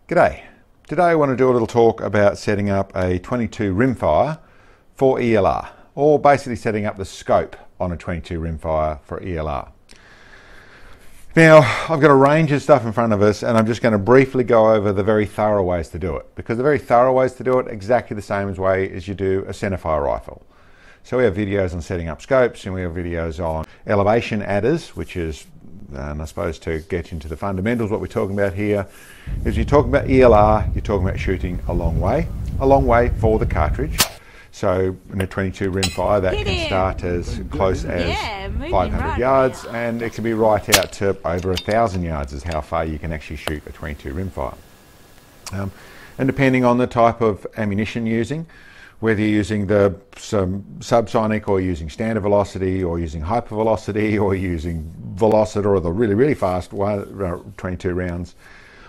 G'day. Today I want to do a little talk about setting up a 22 rimfire for ELR, or basically setting up the scope on a 22 rimfire for ELR. Now, I've got a range of stuff in front of us, and I'm just going to briefly go over the very thorough ways to do it, because the very thorough ways to do it exactly the same way as you do a centerfire rifle. So we have videos on setting up scopes, and we have videos on elevation adders, which is, and I suppose to get into the fundamentals, what we're talking about here is you're talking about ELR, you're talking about shooting a long way for the cartridge. So in a 22 rimfire, that can start as close as 500 yards, and it can be right out to over 1,000 yards is how far you can actually shoot a 22 rimfire. And depending on the type of ammunition using, whether you're using some subsonic or using standard velocity or using hypervelocity or using velociter or the really fast 22 rounds,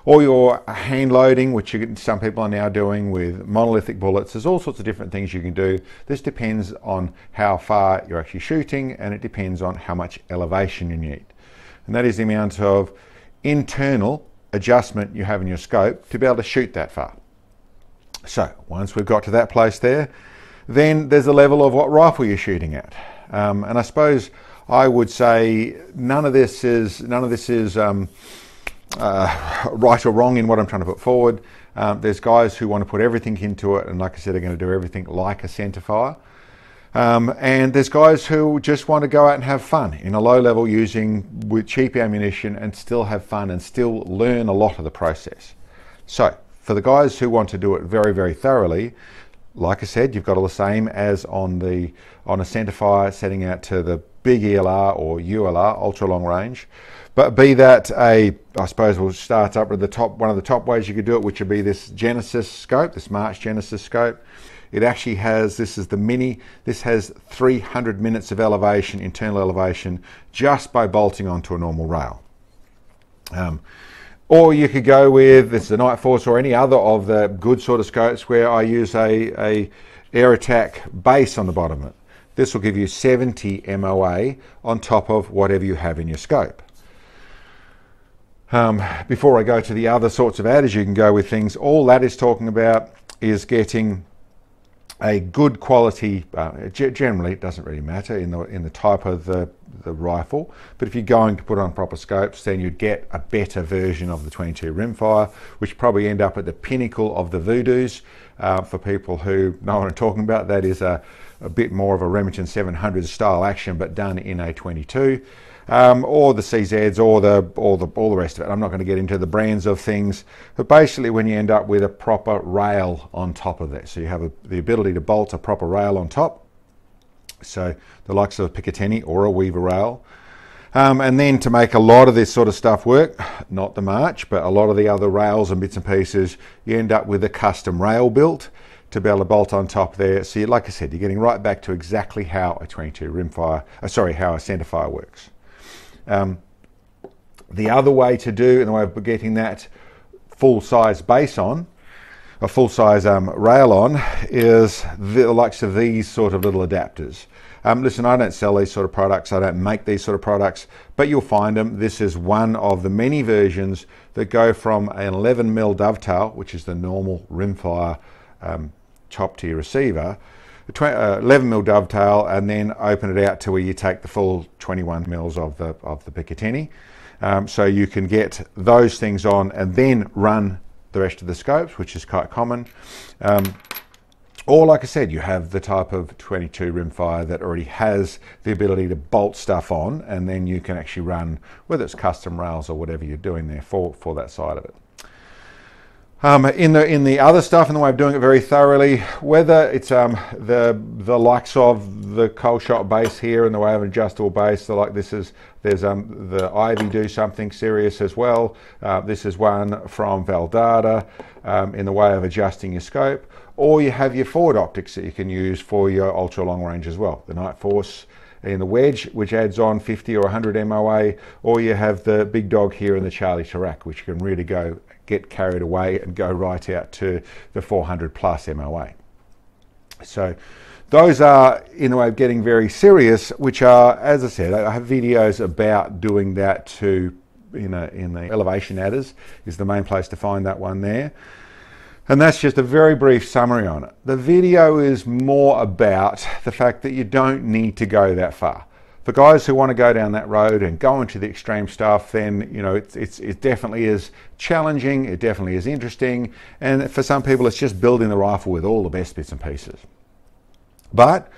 or you're hand loading, which some people are now doing with monolithic bullets. There's all sorts of different things you can do. This depends on how far you're actually shooting, and it depends on how much elevation you need. And that is the amount of internal adjustment you have in your scope to be able to shoot that far. So once we've got to that place there, then there's a level of what rifle you're shooting at. And I suppose I would say none of this is right or wrong in what I'm trying to put forward. There's guys who want to put everything into it, and like I said, are going to do everything like a centerfire. And there's guys who just want to go out and have fun in a low level with cheap ammunition and still have fun and still learn a lot of the process. So for the guys who want to do it very thoroughly, like I said, you've got all the same as on a centerfire, setting out to the big ELR or ULR, ultra long range. But be that I suppose we'll start up with one of the top ways you could do it, which would be this Genesis scope, this March Genesis scope. It actually has, this is the mini, this has 300 minutes of elevation, internal elevation, just by bolting onto a normal rail. Or you could go with, this is the Night Force or any other of the good sort of scopes where I use a air attack base on the bottom of it. This will give you 70 MOA on top of whatever you have in your scope. Before I go to the other sorts of adders you can go with things, all that is talking about is getting a good quality, generally it doesn't really matter in the type of the rifle, but if you're going to put on proper scopes, then you'd get a better version of the 22 rimfire, which probably end up at the pinnacle of the voodoos. For people who know what I'm talking about, that is a bit more of a Remington 700 style action, but done in a 22. Or the CZs, or all the rest of it. I'm not going to get into the brands of things, but basically when you end up with a proper rail on top of that, so you have the ability to bolt a proper rail on top, so the likes of a Picatinny or a Weaver rail, and then to make a lot of this sort of stuff work, not the March, but a lot of the other rails and bits and pieces, you end up with a custom rail built to be able to bolt on top there. So like I said, you're getting right back to exactly how a 22 rimfire, how a centerfire works. The other way to do, and the way of getting that full-size base on, a full-size rail on, is the likes of these sort of little adapters. Listen, I don't sell these sort of products, I don't make these sort of products, but you'll find them. This is one of the many versions that go from an 11mm dovetail, which is the normal rimfire chop to your receiver, 11mm dovetail, and then open it out to where you take the full 21mm of the Picatinny. So you can get those things on and then run the rest of the scopes, which is quite common. Or like I said, you have the type of 22 rimfire that already has the ability to bolt stuff on, and then you can actually run, whether it's custom rails or whatever you're doing there for that side of it. In the other stuff, in the way of doing it very thoroughly, whether it's the likes of the cold shot base here in the way of an adjustable base, there's the Ivy do something serious as well. This is one from Valdata in the way of adjusting your scope, or you have your forward optics that you can use for your ultra long range as well. The Night Force in the wedge, which adds on 50 or 100 MOA, or you have the big dog here in the Charlie Tarak, which can really get carried away and go right out to the 400 plus MOA. So those are in the way of getting very serious, which are, as I said, I have videos about doing that to the elevation adders is the main place to find that one there. And that's just a very brief summary on it. The video is more about the fact that you don't need to go that far. For guys who want to go down that road and go into the extreme stuff, then it definitely is challenging, it definitely is interesting, and for some people it's just building the rifle with all the best bits and pieces. But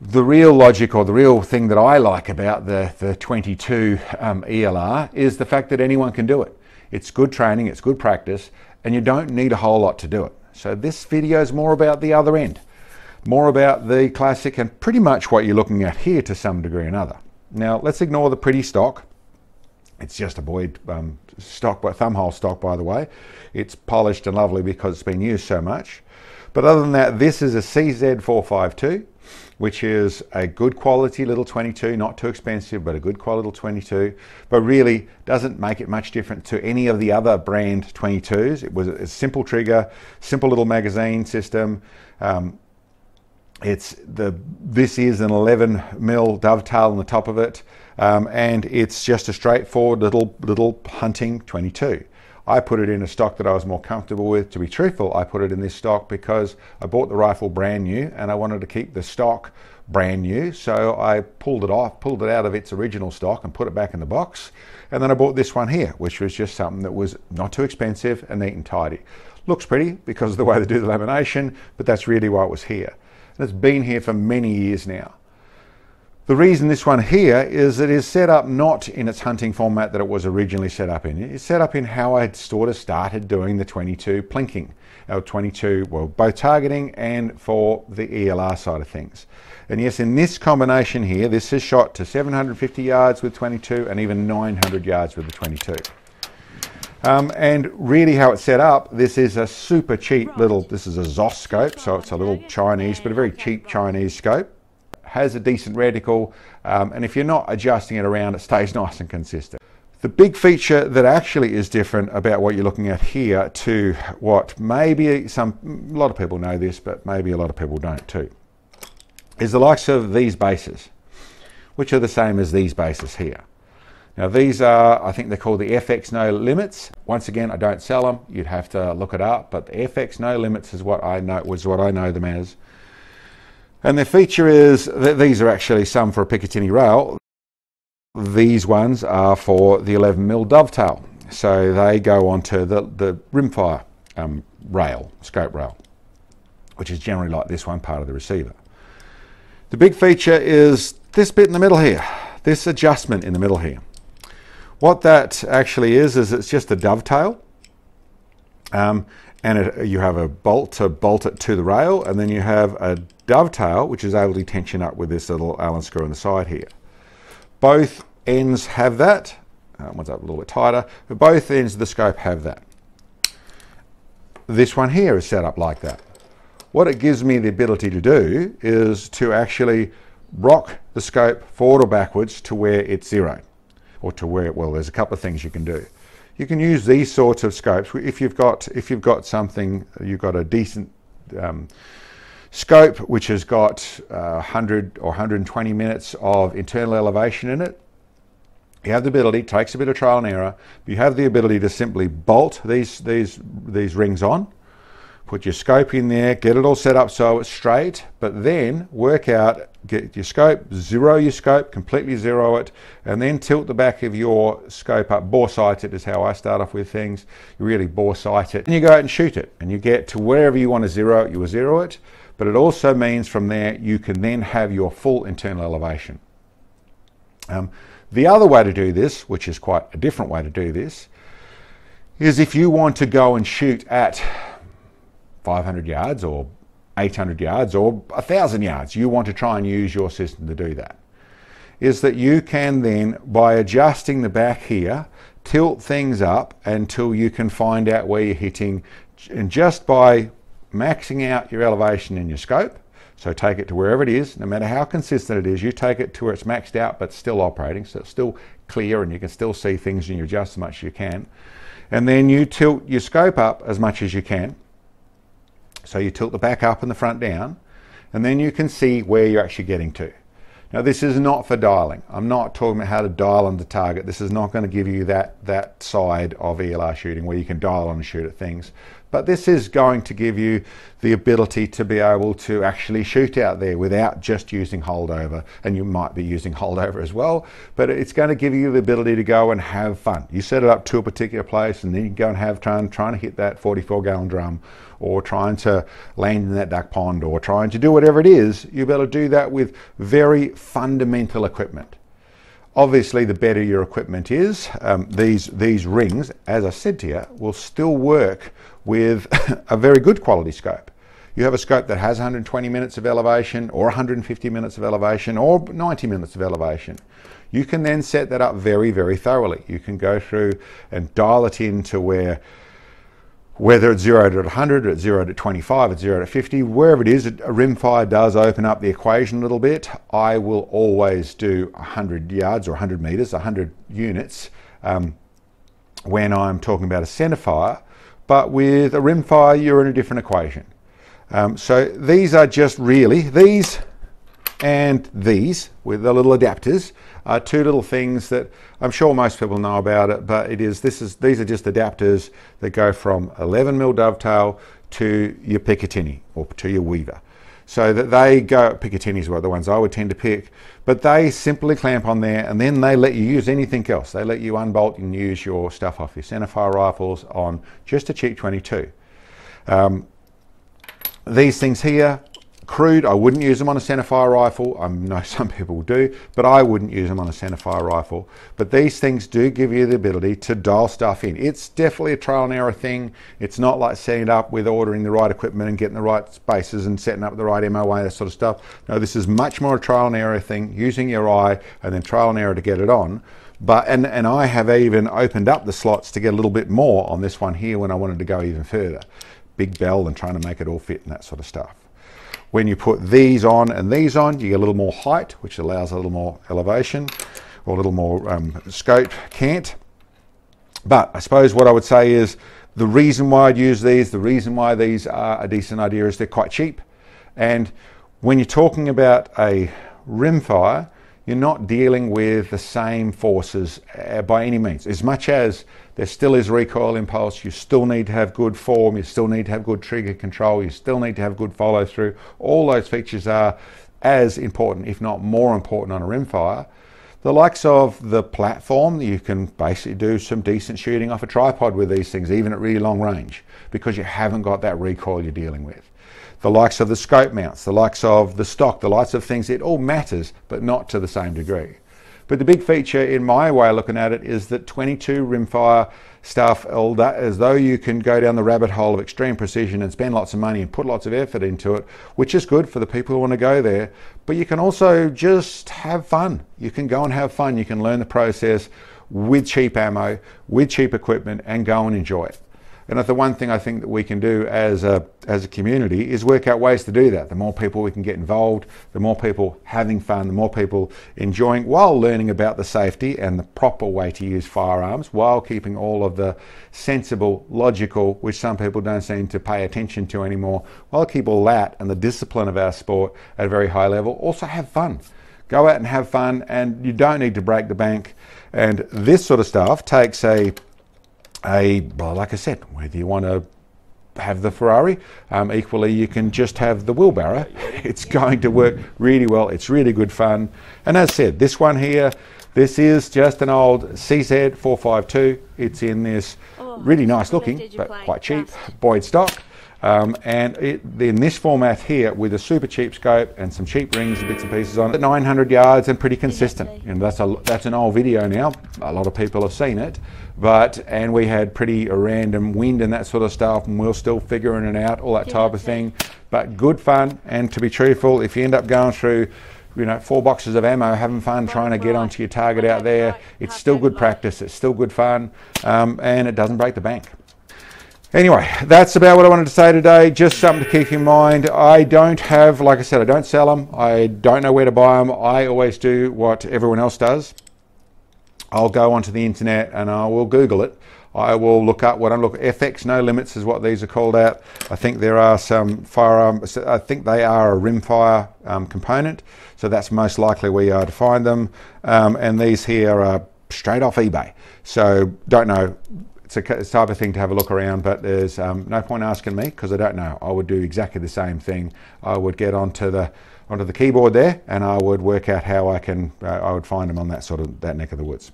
the real logic, or the real thing that I like about the 22 ELR is the fact that anyone can do it. It's good training, it's good practice, and you don't need a whole lot to do it. So this video is more about the other end, more about the classic, and pretty much what you're looking at here to some degree or another. Now let's ignore the pretty stock. It's just a Boyd stock, thumbhole stock, by the way. It's polished and lovely because it's been used so much. But other than that, this is a CZ452, which is a good quality little 22, not too expensive, but a good quality little 22, but really doesn't make it much different to any of the other brand 22s. It was a simple trigger, simple little magazine system. This is an 11mm dovetail on the top of it, and it's just a straightforward little hunting 22. I put it in a stock that I was more comfortable with. To be truthful, I put it in this stock because I bought the rifle brand new and I wanted to keep the stock brand new. So I pulled it out of its original stock and put it back in the box. And then I bought this one here, which was just something that was not too expensive and neat and tidy. Looks pretty because of the way they do the lamination, but that's really why it was here. And it's been here for many years now. The reason this one here is it is set up not in its hunting format that it was originally set up in. It's set up in how I sort of started doing the 22 plinking, our 22, well, both targeting and for the ELR side of things. And yes, in this combination here, this is shot to 750 yards with 22 and even 900 yards with the 22. And really how it's set up, this is a super cheap little, this is a ZOS scope, so it's a little Chinese, but a very cheap Chinese scope. Has a decent reticle, and if you're not adjusting it around, it stays nice and consistent. The big feature that actually is different about what you're looking at here to what maybe a lot of people know this, but maybe a lot of people don't too, is the likes of these bases, which are the same as these bases here. Now these are, I think they're called the FX No Limits. Once again, I don't sell them, you'd have to look it up, but the FX No Limits is what I know them as. And the feature is that these are actually some for a Picatinny rail. These ones are for the 11mm dovetail. So they go onto the rimfire rail, scope rail, which is generally like this one, part of the receiver. The big feature is this bit in the middle here, this adjustment in the middle here. What that actually is it's just a dovetail. You have a bolt to bolt it to the rail, and then you have a dovetail which is able to tension up with this little Allen screw on the side here. Both ends have that. One's up a little bit tighter, but both ends of the scope have that. This one here is set up like that. What it gives me the ability to do is to actually rock the scope forward or backwards to where it's zero, or to where, well, there's a couple of things you can do. You can use these sorts of scopes if you've got something, you've got a decent scope which has got 100 or 120 minutes of internal elevation in it. You have the ability, it takes a bit of trial and error, but you have the ability to simply bolt these rings on, put your scope in there, get it all set up so it's straight, but then work out, get your scope, zero your scope, completely zero it, and then tilt the back of your scope up, bore sight it is how I start off with things. You really bore sight it, and you go out and shoot it, and you get to wherever you want to zero it, you will zero it, but it also means from there you can then have your full internal elevation. The other way to do this, which is quite a different way to do this, is if you want to go and shoot at 500 yards or 800 yards or 1,000 yards, you want to try and use your system to do that, is that you can then, by adjusting the back here, tilt things up until you can find out where you're hitting, and just by maxing out your elevation in your scope, so take it to wherever it is, no matter how consistent it is, you take it to where it's maxed out but still operating, so it's still clear and you can still see things and you adjust as much as you can, and then you tilt your scope up as much as you can. So you tilt the back up and the front down, and then you can see where you're actually getting to. Now this is not for dialing. I'm not talking about how to dial on the target. This is not going to give you that side of ELR shooting where you can dial on and shoot at things. But this is going to give you the ability to be able to actually shoot out there without just using holdover. And you might be using holdover as well, but it's going to give you the ability to go and have fun. You set it up to a particular place and then you can go and have fun trying to hit that 44-gallon drum, or trying to land in that duck pond, or trying to do whatever it is. You'll be able to do that with very fundamental equipment. Obviously, the better your equipment is, these rings, as I said to you, will still work with a very good quality scope. You have a scope that has 120 minutes of elevation, or 150 minutes of elevation, or 90 minutes of elevation. You can then set that up very, very thoroughly. You can go through and dial it into whether it's 0 to 100, or it's 0 to 25, it's 0 to 50, wherever it is. A rimfire does open up the equation a little bit. I will always do 100 yards or 100 meters, 100 units when I'm talking about a centerfire, but with a rimfire you're in a different equation. So these are just really, these and these with the little adapters are two little things that I'm sure most people know about it, but these are just adapters that go from 11mm dovetail to your Picatinny or to your Weaver. So that they go, Picatinny's were the ones I would tend to pick, but they simply clamp on there and then they let you use anything else. They let you unbolt and use your stuff off your centerfire rifles on just a cheap 22. These things here, crude, I wouldn't use them on a centerfire rifle. I know some people do, but I wouldn't use them on a centerfire rifle. But these things do give you the ability to dial stuff in. It's definitely a trial and error thing. It's not like setting it up with ordering the right equipment and getting the right spaces and setting up the right MOA, that sort of stuff. No, this is much more a trial and error thing, using your eye and then trial and error to get it on. But and I have even opened up the slots to get a little bit more on this one here when I wanted to go even further. Big bell and trying to make it all fit and that sort of stuff. When you put these on and these on, you get a little more height, which allows a little more elevation or a little more scope cant. But I suppose what I would say is the reason why I'd use these, the reason why these are a decent idea is they're quite cheap. And when you're talking about a rimfire, you're not dealing with the same forces by any means. As much as there still is recoil impulse, you still need to have good form, you still need to have good trigger control, you still need to have good follow through. All those features are as important, if not more important on a rimfire. The likes of the platform, you can basically do some decent shooting off a tripod with these things, even at really long range, because you haven't got that recoil you're dealing with. The likes of the scope mounts, the likes of the stock, the likes of things, it all matters, but not to the same degree. But the big feature in my way of looking at it is that 22 rimfire stuff, all that, as though you can go down the rabbit hole of extreme precision and spend lots of money and put lots of effort into it, which is good for the people who want to go there, but you can also just have fun. You can go and have fun. You can learn the process with cheap ammo, with cheap equipment, and go and enjoy it. And the one thing I think that we can do as a community is work out ways to do that. The more people we can get involved, the more people having fun, the more people enjoying while learning about the safety and the proper way to use firearms while keeping all of the sensible, logical, which some people don't seem to pay attention to anymore, while keep all that and the discipline of our sport at a very high level. Also have fun. Go out and have fun, and you don't need to break the bank. And this sort of stuff takes well, like I said, whether you want to have the Ferrari, equally you can just have the wheelbarrow. It's going to work really well. It's really good fun. And as I said, this one here, this is just an old CZ 452. It's in this really nice looking, but quite cheap, Boyd stock. And in this format here with a super cheap scope and some cheap rings and bits and pieces on it, 900 yards and pretty consistent. And that's an old video now. A lot of people have seen it, and we had pretty random wind and that sort of stuff, and we're still figuring it out, all that type of thing. But good fun, and to be truthful, if you end up going through 4 boxes of ammo, having fun trying to get onto your target out there, it's still good practice, it's still good fun, and it doesn't break the bank. Anyway, that's about what I wanted to say today. Just something to keep in mind. I don't have, like I said, I don't sell them. I don't know where to buy them. I always do what everyone else does. I'll go onto the internet and I will Google it. I will look up, when I look at FX no limits is what these are called out. I think there are some firearms, I think they are a rimfire component, so that's most likely where you are to find them. And these here are straight off eBay, so don't know. It's a type of thing to have a look around, but there's no point asking me because I don't know. I would do exactly the same thing. I would get onto the keyboard there, and I would work out how I would find them on that neck of the woods.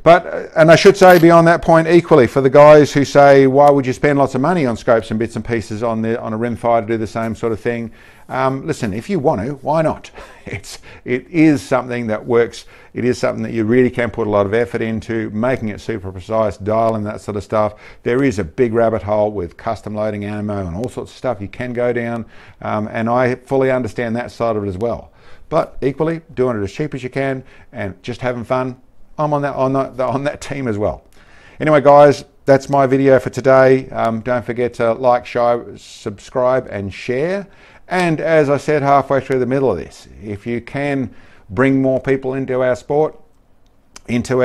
But, and I should say beyond that point equally, for the guys who say, why would you spend lots of money on scopes and bits and pieces on a rimfire to do the same sort of thing? Listen, if you want to, why not? It is something that works. It is something that you really can put a lot of effort into, making it super precise, dialing that sort of stuff. There is a big rabbit hole with custom loading ammo and all sorts of stuff you can go down, and I fully understand that side of it as well. But equally, doing it as cheap as you can and just having fun, I'm on that team as well. Anyway, guys, that's my video for today. Don't forget to like, subscribe, and share. And as I said halfway through the middle of this, if you can bring more people into our sport, into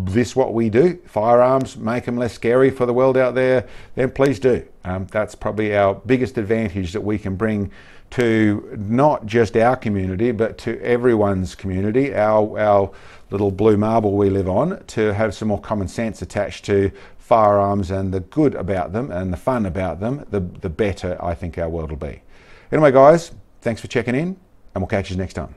this what we do, firearms, make them less scary for the world out there, then please do. That's probably our biggest advantage that we can bring to not just our community, but to everyone's community, our little blue marble we live on, to have some more common sense attached to firearms and the good about them and the fun about them, the better I think our world will be. Anyway, guys, thanks for checking in, and we'll catch you next time.